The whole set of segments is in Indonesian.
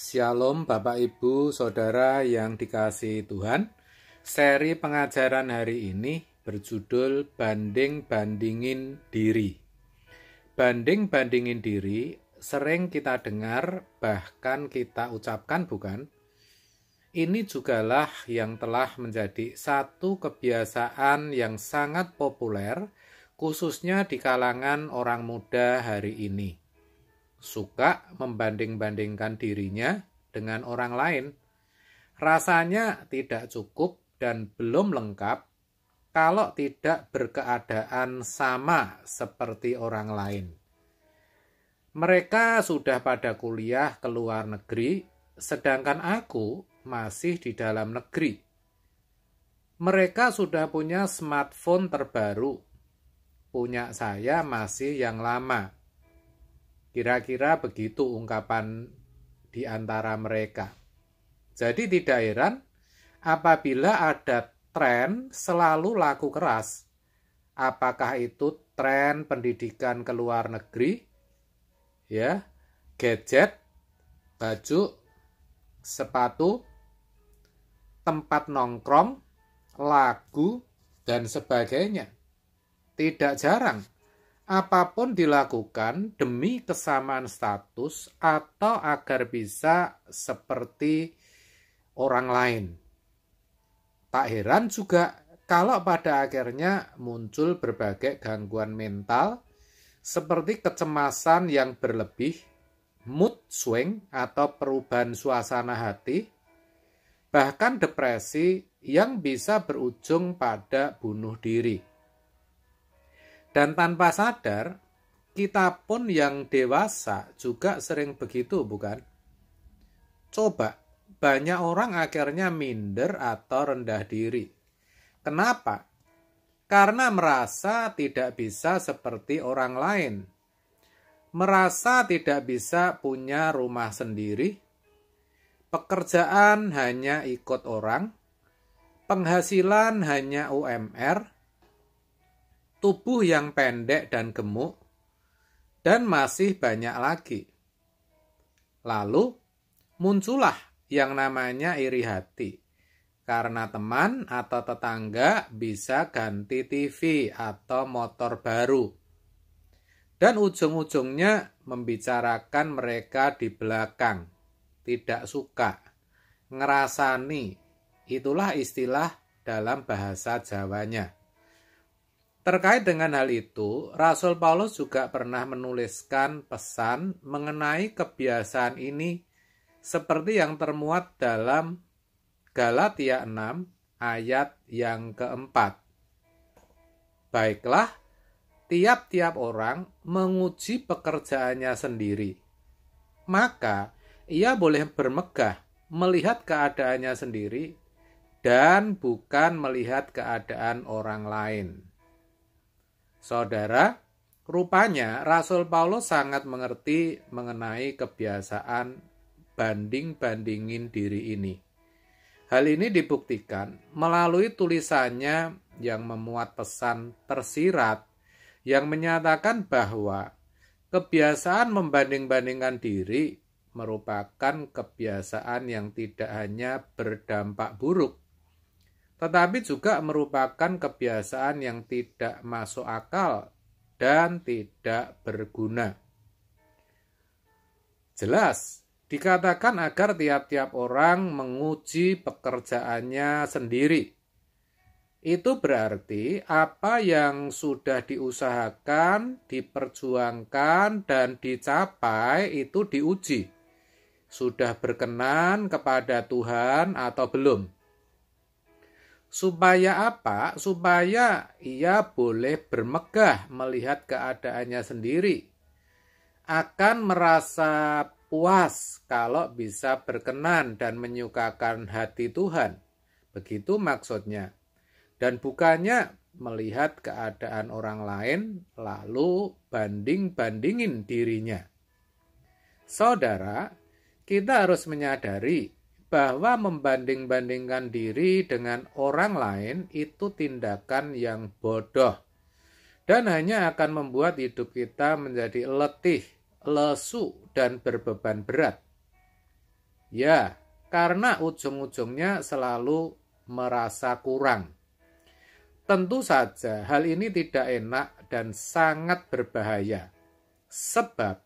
Shalom Bapak Ibu Saudara yang dikasihi Tuhan. Seri pengajaran hari ini berjudul Banding-bandingin diri. Banding-bandingin diri sering kita dengar, bahkan kita ucapkan, bukan? Ini jugalah yang telah menjadi satu kebiasaan yang sangat populer, khususnya di kalangan orang muda hari ini. Suka membanding-bandingkan dirinya dengan orang lain. Rasanya tidak cukup dan belum lengkap kalau tidak berkeadaan sama seperti orang lain. Mereka sudah pada kuliah ke luar negeri, sedangkan aku masih di dalam negeri. Mereka sudah punya smartphone terbaru, punya saya masih yang lama. Kira-kira begitu ungkapan di antara mereka. Jadi tidak heran apabila ada tren selalu laku keras. Apakah itu tren pendidikan ke luar negeri, ya, gadget, baju, sepatu, tempat nongkrong, lagu, dan sebagainya. Tidak jarang apapun dilakukan demi kesamaan status atau agar bisa seperti orang lain. Tak heran juga kalau pada akhirnya muncul berbagai gangguan mental seperti kecemasan yang berlebih, mood swing atau perubahan suasana hati, bahkan depresi yang bisa berujung pada bunuh diri. Dan tanpa sadar, kita pun yang dewasa juga sering begitu, bukan? Coba, banyak orang akhirnya minder atau rendah diri. Kenapa? Karena merasa tidak bisa seperti orang lain. Merasa tidak bisa punya rumah sendiri. Pekerjaan hanya ikut orang. Penghasilan hanya UMR. Tubuh yang pendek dan gemuk, dan masih banyak lagi. Lalu, muncullah yang namanya iri hati, karena teman atau tetangga bisa ganti TV atau motor baru. Dan ujung-ujungnya membicarakan mereka di belakang, tidak suka, ngerasani, itulah istilah dalam bahasa Jawanya. Terkait dengan hal itu, Rasul Paulus juga pernah menuliskan pesan mengenai kebiasaan ini seperti yang termuat dalam Galatia 6 ayat yang keempat. Baiklah, tiap-tiap orang menguji pekerjaannya sendiri. Maka ia boleh bermegah melihat keadaannya sendiri dan bukan melihat keadaan orang lain. Saudara, rupanya Rasul Paulus sangat mengerti mengenai kebiasaan banding-bandingin diri ini. Hal ini dibuktikan melalui tulisannya yang memuat pesan tersirat yang menyatakan bahwa kebiasaan membanding-bandingkan diri merupakan kebiasaan yang tidak hanya berdampak buruk, tetapi juga merupakan kebiasaan yang tidak masuk akal dan tidak berguna. Jelas, dikatakan agar tiap-tiap orang menguji pekerjaannya sendiri. Itu berarti apa yang sudah diusahakan, diperjuangkan, dan dicapai itu diuji. Sudah berkenan kepada Tuhan atau belum? Supaya apa? Supaya ia boleh bermegah melihat keadaannya sendiri. Akan merasa puas kalau bisa berkenan dan menyukakan hati Tuhan. Begitu maksudnya. Dan bukannya melihat keadaan orang lain lalu banding-bandingin dirinya. Saudara, kita harus menyadari bahwa membanding-bandingkan diri dengan orang lain itu tindakan yang bodoh dan hanya akan membuat hidup kita menjadi letih, lesu, dan berbeban berat. Ya, karena ujung-ujungnya selalu merasa kurang. Tentu saja hal ini tidak enak dan sangat berbahaya. Sebab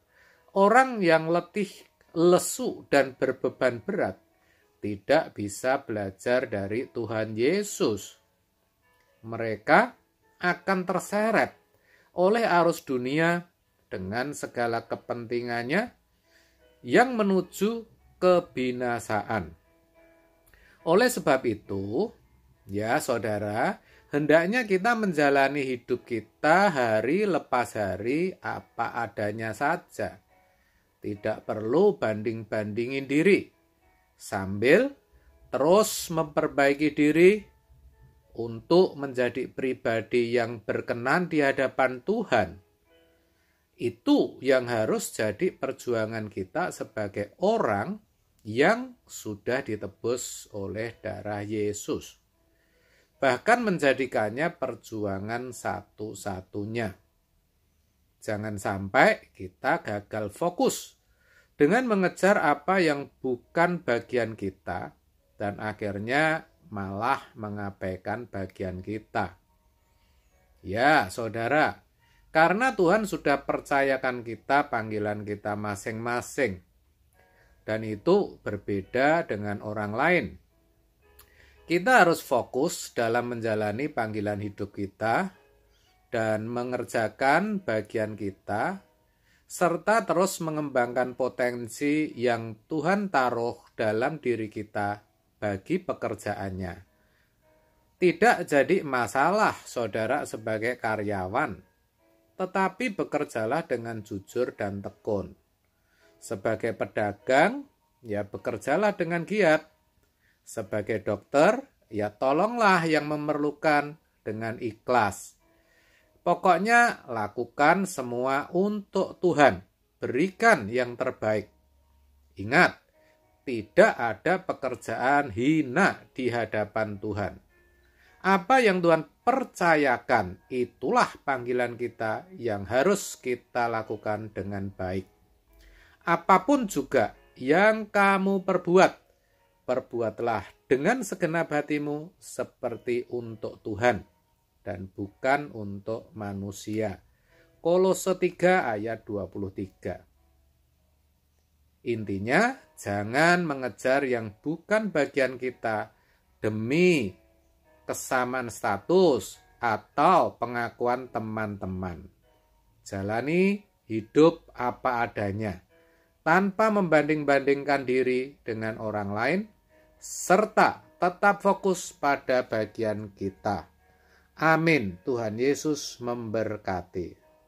orang yang letih, lesu, dan berbeban berat tidak bisa belajar dari Tuhan Yesus. Mereka akan terseret oleh arus dunia dengan segala kepentingannya yang menuju kebinasaan. Oleh sebab itu, ya saudara, hendaknya kita menjalani hidup kita hari lepas hari apa adanya saja. Tidak perlu banding-bandingin diri. Sambil terus memperbaiki diri untuk menjadi pribadi yang berkenan di hadapan Tuhan. Itu yang harus jadi perjuangan kita sebagai orang yang sudah ditebus oleh darah Yesus. Bahkan menjadikannya perjuangan satu-satunya. Jangan sampai kita gagal fokus dengan mengejar apa yang bukan bagian kita dan akhirnya malah mengabaikan bagian kita. Ya, saudara, karena Tuhan sudah percayakan kita panggilan kita masing-masing. Dan itu berbeda dengan orang lain. Kita harus fokus dalam menjalani panggilan hidup kita dan mengerjakan bagian kita, serta terus mengembangkan potensi yang Tuhan taruh dalam diri kita bagi pekerjaannya. Tidak jadi masalah saudara sebagai karyawan, tetapi bekerjalah dengan jujur dan tekun. Sebagai pedagang, ya bekerjalah dengan giat. Sebagai dokter, ya tolonglah yang memerlukan dengan ikhlas. Pokoknya lakukan semua untuk Tuhan. Berikan yang terbaik. Ingat, tidak ada pekerjaan hina di hadapan Tuhan. Apa yang Tuhan percayakan, itulah panggilan kita yang harus kita lakukan dengan baik. Apapun juga yang kamu perbuat, perbuatlah dengan segenap hatimu seperti untuk Tuhan dan bukan untuk manusia. Kolose 3 ayat 23. Intinya, jangan mengejar yang bukan bagian kita demi kesamaan status atau pengakuan teman-teman. Jalani hidup apa adanya, tanpa membanding-bandingkan diri dengan orang lain, serta tetap fokus pada bagian kita. Amin. Tuhan Yesus memberkati.